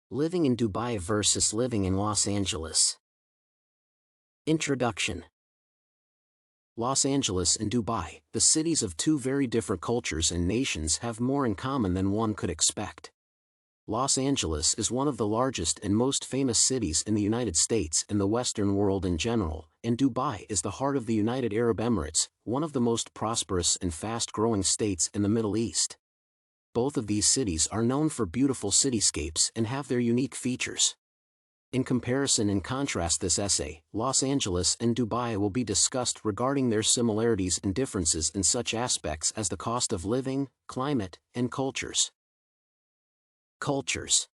Living in Dubai versus living in Los Angeles. Introduction. Los Angeles and Dubai, the cities of two very different cultures and nations, have more in common than one could expect. Los Angeles is one of the largest and most famous cities in the United States and the Western world in general, and Dubai is the heart of the United Arab Emirates, one of the most prosperous and fast-growing states in the Middle East. Both of these cities are known for beautiful cityscapes and have their unique features. In comparison and contrast this essay, Los Angeles and Dubai will be discussed regarding their similarities and differences in such aspects as the cost of living, climate, and cultures. Cultures.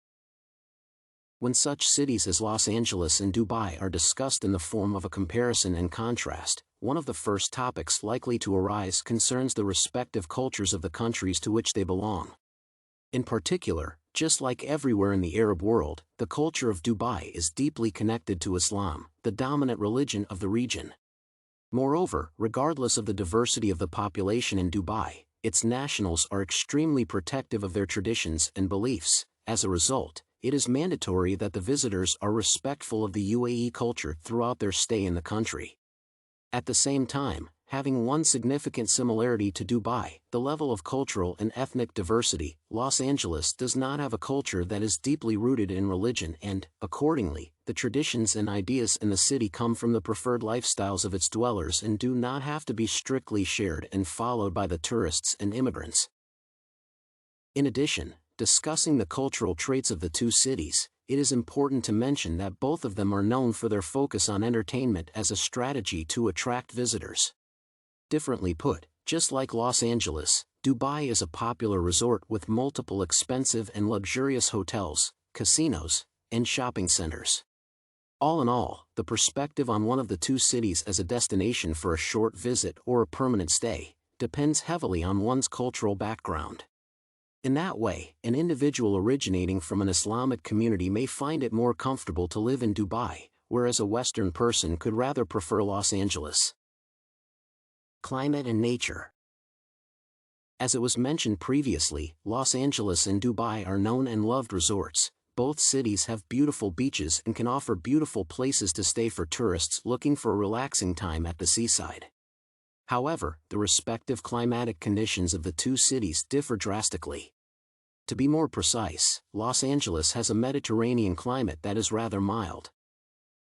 When such cities as Los Angeles and Dubai are discussed in the form of a comparison and contrast, one of the first topics likely to arise concerns the respective cultures of the countries to which they belong. In particular, just like everywhere in the Arab world, the culture of Dubai is deeply connected to Islam, the dominant religion of the region. Moreover, regardless of the diversity of the population in Dubai, its nationals are extremely protective of their traditions and beliefs. As a result, it is mandatory that the visitors are respectful of the UAE culture throughout their stay in the country. At the same time, having one significant similarity to Dubai, the level of cultural and ethnic diversity, Los Angeles does not have a culture that is deeply rooted in religion and, accordingly, the traditions and ideas in the city come from the preferred lifestyles of its dwellers and do not have to be strictly shared and followed by the tourists and immigrants. In addition, discussing the cultural traits of the two cities, it is important to mention that both of them are known for their focus on entertainment as a strategy to attract visitors. Differently put, just like Los Angeles, Dubai is a popular resort with multiple expensive and luxurious hotels, casinos, and shopping centers. All in all, the perspective on one of the two cities as a destination for a short visit or a permanent stay depends heavily on one's cultural background. In that way, an individual originating from an Islamic community may find it more comfortable to live in Dubai, whereas a Western person could rather prefer Los Angeles. Climate and nature. As it was mentioned previously, Los Angeles and Dubai are known and loved resorts. Both cities have beautiful beaches and can offer beautiful places to stay for tourists looking for a relaxing time at the seaside. However, the respective climatic conditions of the two cities differ drastically. To be more precise, Los Angeles has a Mediterranean climate that is rather mild.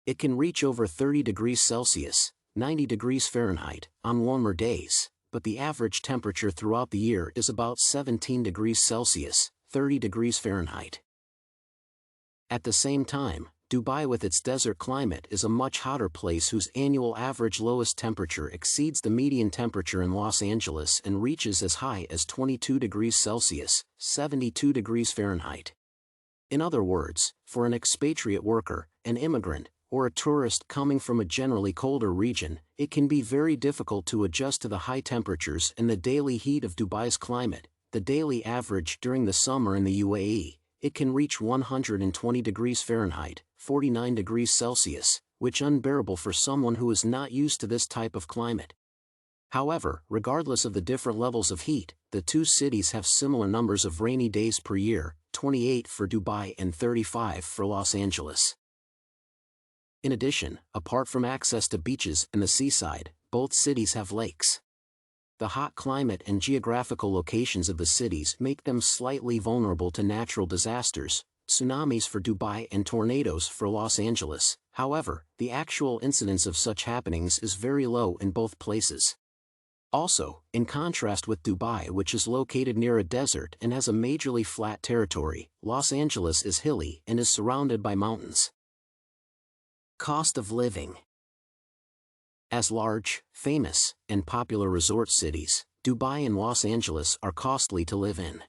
It can reach over 30 degrees Celsius, 90 degrees Fahrenheit, on warmer days, but the average temperature throughout the year is about 17 degrees Celsius, 30 degrees Fahrenheit. At the same time, Dubai with its desert climate is a much hotter place whose annual average lowest temperature exceeds the median temperature in Los Angeles and reaches as high as 22 degrees Celsius, 72 degrees Fahrenheit. In other words, for an expatriate worker, an immigrant, or a tourist coming from a generally colder region, it can be very difficult to adjust to the high temperatures and the daily heat of Dubai's climate. The daily average during the summer in the UAE, it can reach 120 degrees Fahrenheit, 49 degrees Celsius, which is unbearable for someone who is not used to this type of climate. However, regardless of the different levels of heat, the two cities have similar numbers of rainy days per year, 28 for Dubai and 35 for Los Angeles. In addition, apart from access to beaches and the seaside, both cities have lakes. The hot climate and geographical locations of the cities make them slightly vulnerable to natural disasters, tsunamis for Dubai and tornadoes for Los Angeles. However, the actual incidence of such happenings is very low in both places. Also, in contrast with Dubai, which is located near a desert and has a majorly flat territory, Los Angeles is hilly and is surrounded by mountains. Cost of living. As large, famous, and popular resort cities, Dubai and Los Angeles are costly to live in.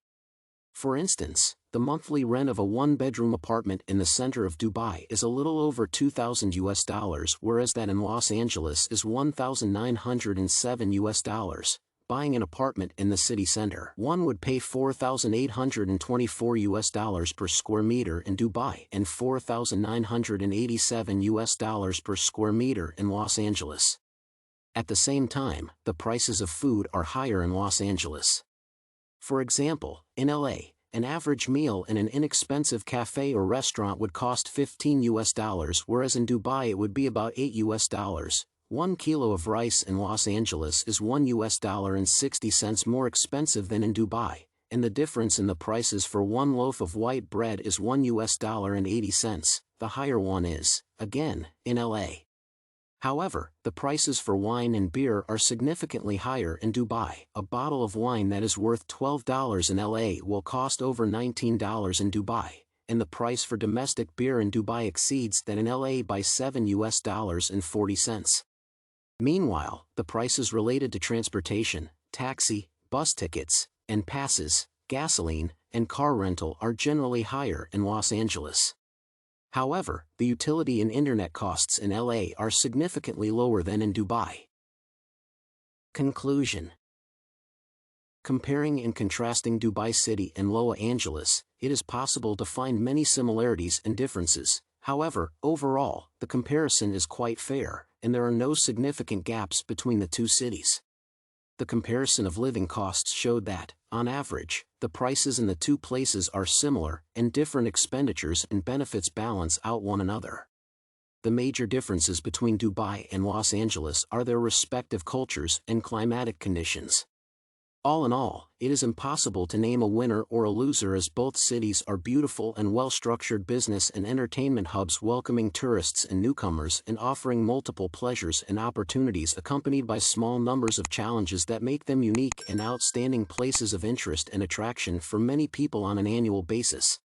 For instance, the monthly rent of a one-bedroom apartment in the center of Dubai is a little over $2,000, whereas that in Los Angeles is $1,907. Buying an apartment in the city center, one would pay $4,824 per square meter in Dubai and $4,987 per square meter in Los Angeles. At the same time, the prices of food are higher in Los Angeles. For example, in LA, an average meal in an inexpensive cafe or restaurant would cost $15, whereas in Dubai it would be about $8. 1 kilo of rice in Los Angeles is $1.60 more expensive than in Dubai, and the difference in the prices for one loaf of white bread is $1.80. The higher one is, again, in LA. However, the prices for wine and beer are significantly higher in Dubai. A bottle of wine that is worth $12 in LA will cost over $19 in Dubai, and the price for domestic beer in Dubai exceeds that in LA by $7.40. Meanwhile, the prices related to transportation, taxi, bus tickets, and passes, gasoline, and car rental are generally higher in Los Angeles. However, the utility and internet costs in LA are significantly lower than in Dubai. Conclusion. Comparing and contrasting Dubai City and Los Angeles, it is possible to find many similarities and differences. However, overall, the comparison is quite fair, and there are no significant gaps between the two cities. The comparison of living costs showed that, on average, the prices in the two places are similar, and different expenditures and benefits balance out one another. The major differences between Dubai and Los Angeles are their respective cultures and climatic conditions. All in all, it is impossible to name a winner or a loser, as both cities are beautiful and well-structured business and entertainment hubs welcoming tourists and newcomers and offering multiple pleasures and opportunities accompanied by small numbers of challenges that make them unique and outstanding places of interest and attraction for many people on an annual basis.